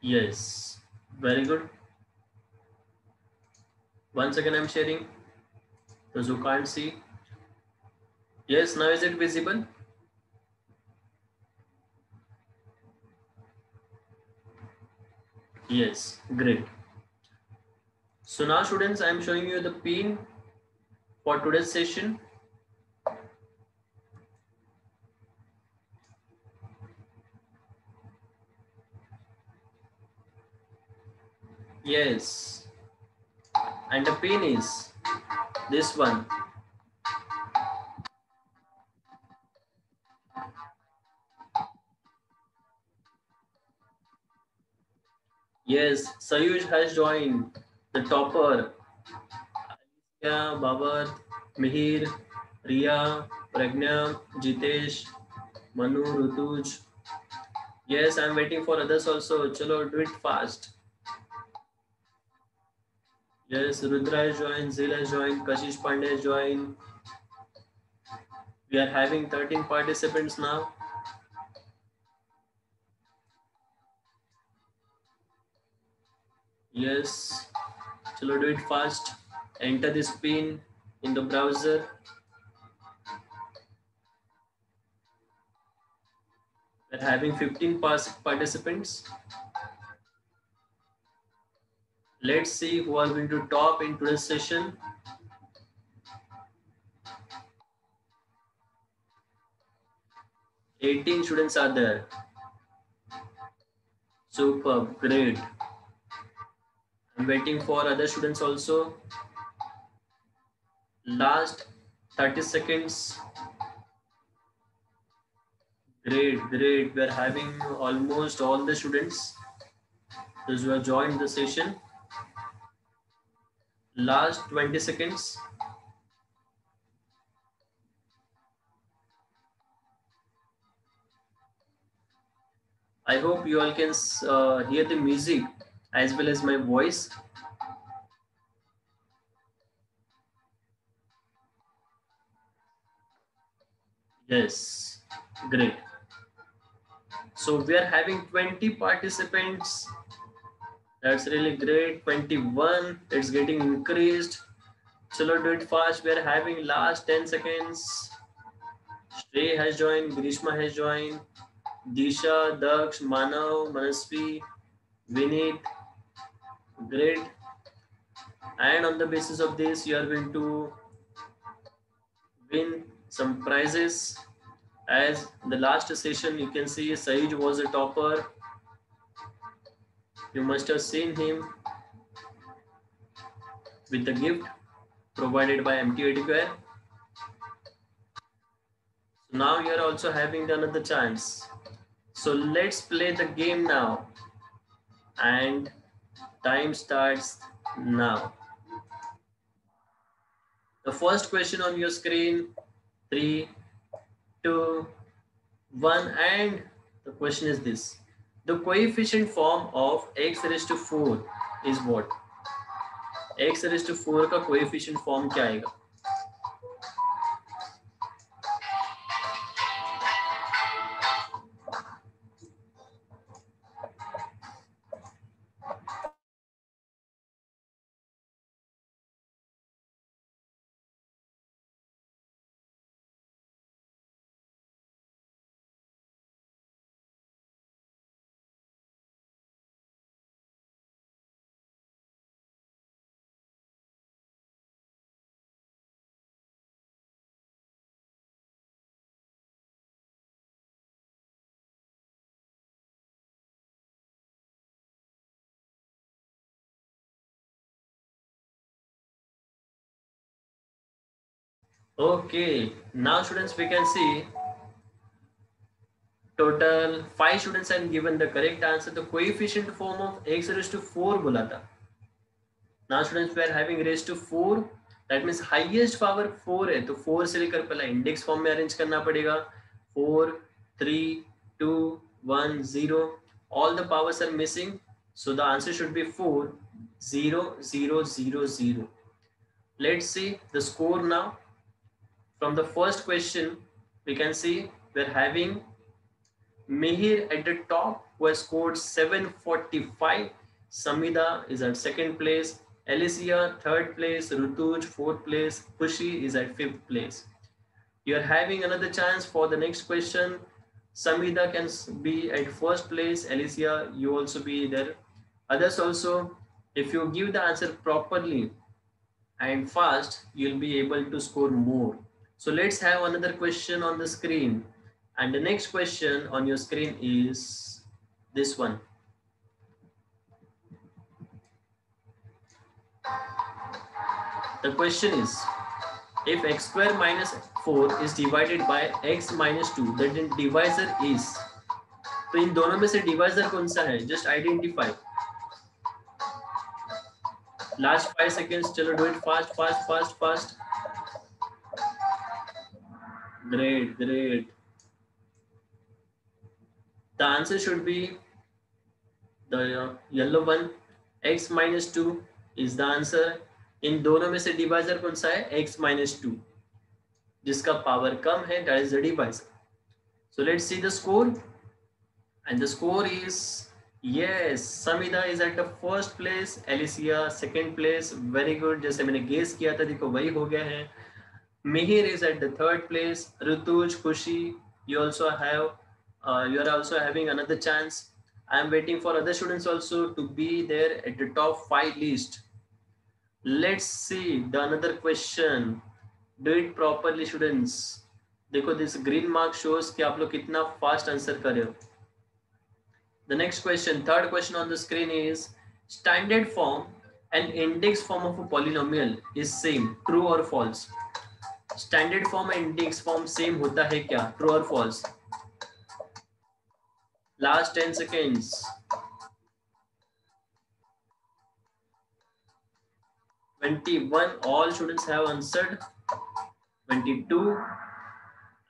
Yes, very good. Once again, I'm sharing. Those who can't see. Yes, now is it visible? Yes, great. So now students, I'm showing you the pin for today's session. Yes, and the pin is this one. Yes, Sayuj has joined, the topper. Alicia, Babar, Mihir, Riya, Pragna, Jitesh, Manu, Rutuj. Yes, I'm waiting for others also. Chalo, do it fast. Yes, Rudra has joined, Zil has joined, Kashish Pandey has joined. We are having 13 participants now. Yes, chalo, do it fast. Enter this pin in the browser. We're having 15 participants. Let's see who are going to top in today's session. 18 students are there. Superb, great. I'm waiting for other students also. Last 30 seconds. Great, great. We're having almost all the students. Those who have joined the session. Last 20 seconds. I hope you all can hear the music as well as my voice. Yes, great. So we are having 20 participants. That's really great. 21. It's getting increased. Chalo, do it fast. We are having last 10 seconds. Shrey has joined. Grishma has joined. Disha, Daksh, Manav, Manasvi, Vinit. Great. And on the basis of this, you are going to win some prizes. As the last session, you can see Saij was a topper. You must have seen him with the gift provided by MT Educare. So now you are also having another chance. So let's play the game now. And time starts now. The first question on your screen, 3, 2, 1, and the question is this. The coefficient form of x raised to 4 is what? x raised to 4 का coefficient form क्या आएगा? Okay, now students we can see total 5 students have given the correct answer. The coefficient form of x raised to 4 बोला था. Now students we are having raised to 4. That means highest power 4 है. तो 4 से लेकर पहला index form में arrange करना पड़ेगा. 4, 3, 2, 1, 0. All the powers are missing. So the answer should be 4, 0, 0, 0, 0. Let's see the score now. From the first question, we can see we're having Mihir at the top who has scored 745. Samida is at second place. Alicia, third place. Rutuj, fourth place. Khushi is at fifth place. You are having another chance for the next question. Samida can be at first place. Alicia, you also be there. Others also, if you give the answer properly and fast, you'll be able to score more. So let's have another question on the screen. And the next question on your screen is this one. The question is, if x square minus 4 is divided by x minus 2, then the divisor is. तो इन दोनों में से divisor कौन सा है? Just identify. Last 5 seconds. चलो do it fast, fast, fast, fast. Great, great. The answer should be the yellow one. X minus 2 is the answer. इन दोनों में से डिवाइजर कौन सा है? X minus 2. जिसका पावर कम है, that is the divisor. So let's see the score. And the score is, yes, Samida is at the first place, Alicia second place. Very good. जैसे मैंने गेस किया था, देखो वही हो गया है. Mihir is at the third place. Rutuj, Khushi, you also have, you are also having another chance. I am waiting for other students also to be there at the top 5 list. Let's see the another question. Do it properly, students. देखो this green mark shows कि आप लोग कितना fast answer कर रहे हो. The next question, third question on the screen is, standard form and index form of a polynomial is same, true or false? Standard form and index form same होता है क्या? True or false? Last 10 seconds. 21, all students have answered. 22,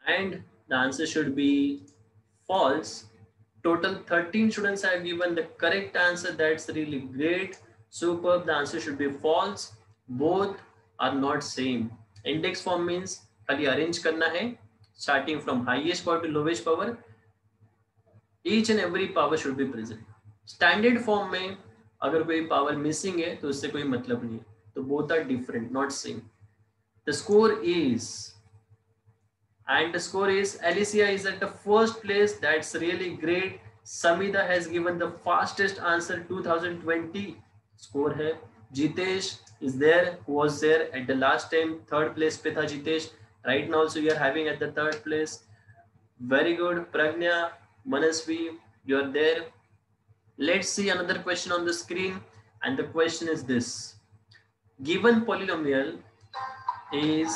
and the answer should be false. Total 13 students have given the correct answer. That's really great. Superb. The answer should be false. Both are not same. Index form means खाली arrange करना है, starting from highest power to lowest power. Each and every power should be present. Standard form में अगर कोई power missing है तो उससे कोई मतलब नहीं है. तो both are different, not same. The score is, and the score is, Alicia is at the first place. That's really great. Samida has given the fastest answer, 2020 score है. Jitesh is there, who was there at the last time, third place पे था Jitesh. Right now also you are having at the third place. Very good. Pragnya, Manasvi, you are there. Let's see another question on the screen, and the question is this. Given polynomial is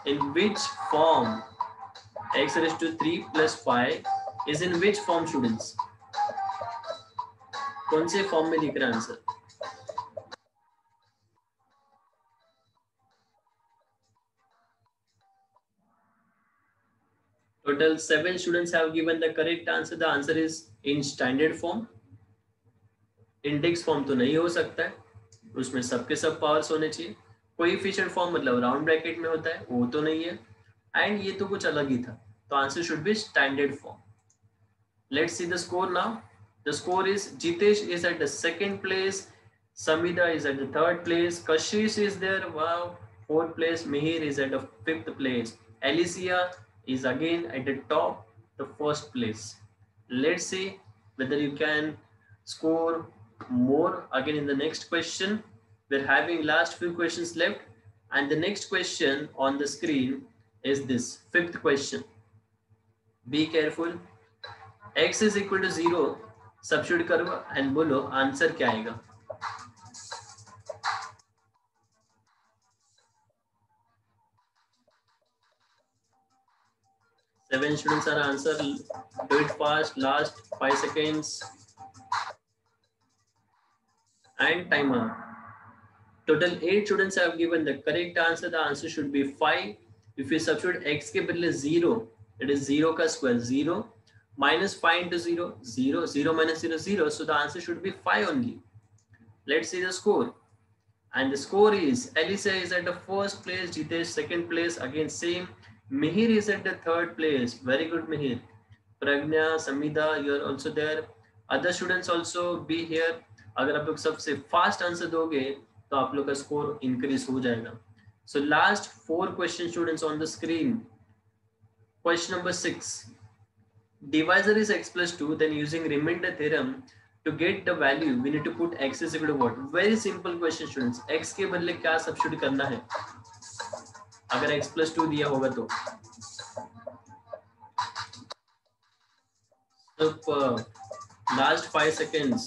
in which form? X raised to 3 plus 5 is in which form, students? कौन से form में दिख रहा है answer? Total 7 students have given the correct answer. The answer is in standard form. Index form तो नहीं हो सकता है, उसमें सबके सब पावर्स होने चाहिए. कोएफिशिएंट फॉर्म मतलब राउंड ब्रैकेट में होता है, वो तो नहीं है. एंड ये तो कुछ अलग ही था. तो answer should B standard form. Let's see the score now. The score is, Jitesh is at the second place, Samida is at the third place, Kashish is there, wow, fourth place, Mihir is at the fifth place, Alicia is again at the top, the first place. Let's see whether you can score more again in the next question. We're having last few questions left, and the next question on the screen is this fifth question. Be careful. X is equal to 0, substitute करो and बोलो answer क्या आएगा. Seven students are answer. Do it fast. Last 5 seconds. And timer. Total 8 students have given the correct answer. The answer should be 5. If you substitute x के बदले 0, it is 0 का square 0. Minus 5 into 0, 0, 0 minus 0, 0. So the answer should be 5 only. Let's see the score. And the score is, Alicia is at the first place, Jitesh second place, again same. Mihir is at the third place. Very good, Mihir. Pragnya, Samida, you are also there. Other students also be here. अगर आप लोग सबसे fast answer दोगे तो आप लोग का score increase हो जाएगा। So last 4 question students on the screen. Question number 6, divisor is x plus 2, then using remainder theorem to get the value we need to put x is equal to what? Very simple question students, x के बदले क्या substitute करना है अगर x plus 2 दिया होगा तो। Last 5 seconds.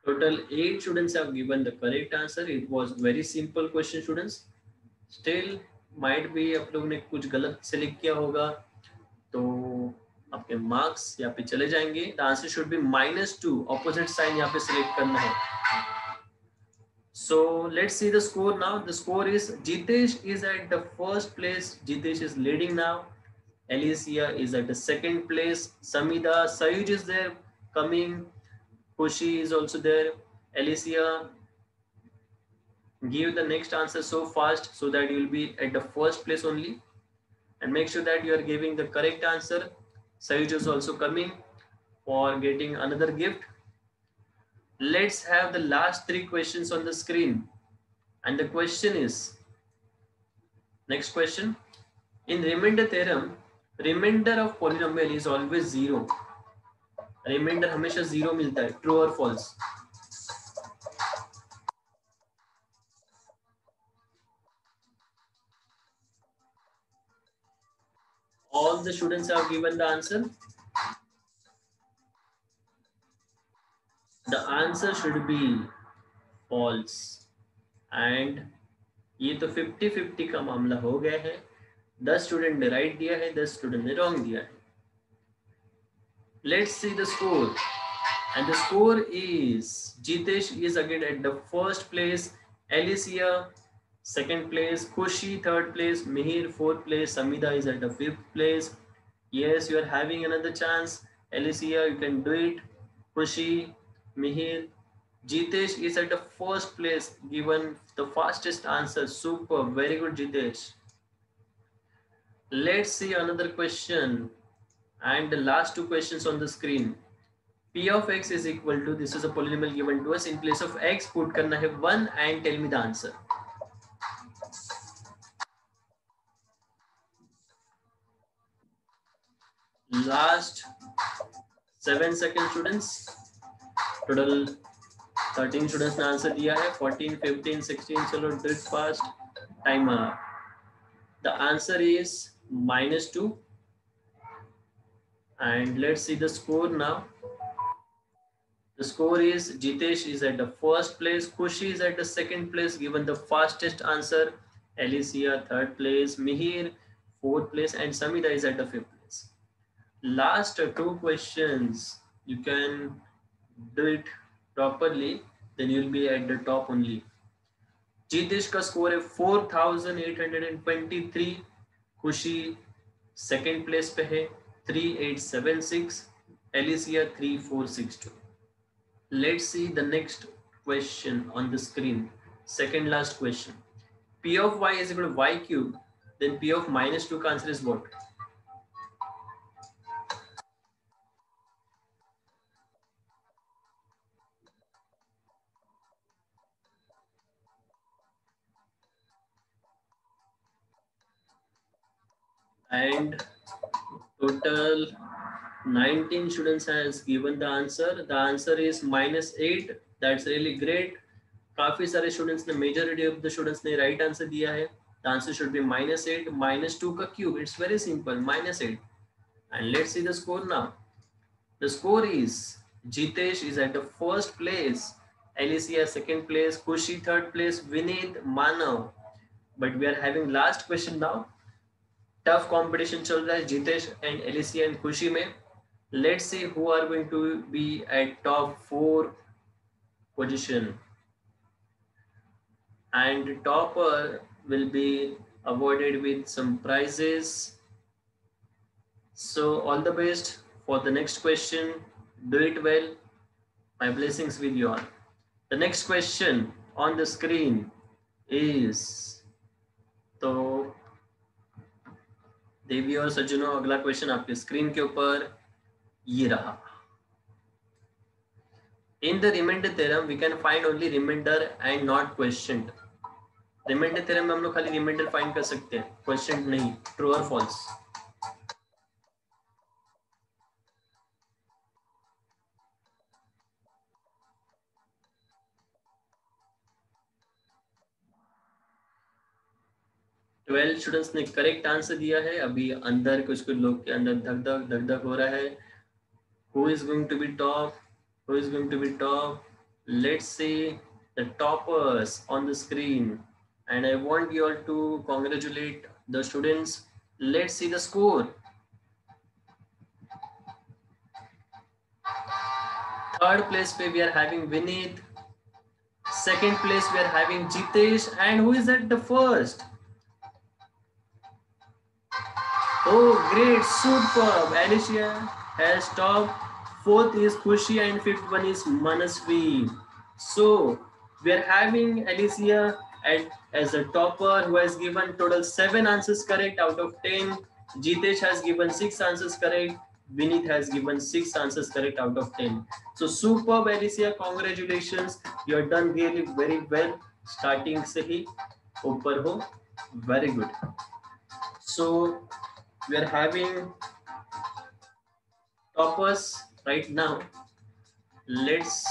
Total 8 students have given the correct answer. It was very simple question students. Still might be आप लोग ने कुछ गलत सेलेक्ट किया होगा तो आपके मार्क्स यहाँ पे चले जाएंगे। The answer should be -2, opposite sign यहाँ पे सिलेक्ट करना है। So let's see the score now. The score is Jitesh is at the first place. Jitesh is leading now. Alicia is at the second place. Samida, Sayuj is there coming. Kushi is also there. Alicia, give the next answer so fast so that you will be at the first place only. And make sure that you are giving the correct answer. Sayuj is also coming for getting another gift. Let's have the last 3 questions on the screen. And the question is, next question. In remainder theorem, remainder of polynomial is always 0. Remainder हमेशा 0 मिलता है, true or false? All the students have given the answer. The answer should be false. And ये तो 50-50 का मामला हो गया है। 10 स्टूडेंट ने राइट दिया है, 10 स्टूडेंट ने रॉन्ग दिया है। Let's see the score. And the score is Jitesh is again at the first place, Alicia second place, Kushi third place, Mihir fourth place, Samida is at the 5th place. Yes, you are having another chance. Alicia, you can do it. Kushi, Mihir, Jitesh is at the first place, given the fastest answer. Super, very good Jitesh. Let's see another question and the last 2 questions on the screen. P of x is equal to, this is a polynomial given to us, in place of x put करना है 1 and tell me the answer. Last 7 seconds students. Total 13 students ने answer दिया है, 14, 15, 16, चलो do it fast. Timer. The answer is -2. And let's see the score now. The score is Jitesh is at the first place, Kushi is at the second place given the fastest answer, Alicia third place, Mihir fourth place, and Samida is at the 5th place. Last 2 questions, you can do it properly, then you will be at the top only. Jitesh का score है 4823, खुशी second place पे है 3876, Alicia 3462. Let's see the next question on the screen. Second last question. P of y is equal to y cube. Then P of -2 का answer is what? And total 19 students has given the answer. The answer is -8. That's really great. काफी सारे students ने, majority of the students ने right answer दिया है. The answer should be -8. -2 का cube, it's very simple, -8. And let's see the score now. The score is Jitesh is at the first place, Alicia second place, Kushi third place, Vineet, Manav. But we are having last question now. Tough competition चल रहा है Jitesh and Alicia and Kushi में. Let's see who are going to be at top 4 position. And topper will be awarded with some prizes. So all the best for the next question. Do it well. My blessings with you all. The next question on the screen is, तो देवी और सज्जनों, अगला question आपके screen के ऊपर ये रहा. In the remainder theorem, we can find only remainder and not questioned. Remainder theorem में हम लोग खाली remainder find कर सकते हैं, questioned नहीं. True or false? Twelve students ने करेक्ट आंसर दिया है. अभी अंदर कुछ कुछ लोग के अंदर धक धक धक धक हो रहा है. Who is going to be top? Who is going to be top? Let's see the toppers on the screen. And I want you all to congratulate the students. Let's see the score. Third place we are having Vineet. Second place we are having Jitesh. And who is at the first? Oh, great, superb. Alicia has top. Fourth is Kushi and fifth one is Manasvi. So we are having Alicia as a topper who has given total 7 answers correct out of 10. Jitesh has given 6 answers correct. Vinith has given 6 answers correct out of 10. So superb, Alicia. Congratulations. You have done really very well. Starting se hi upar ho. Very good. So we are having toppers right now. Let's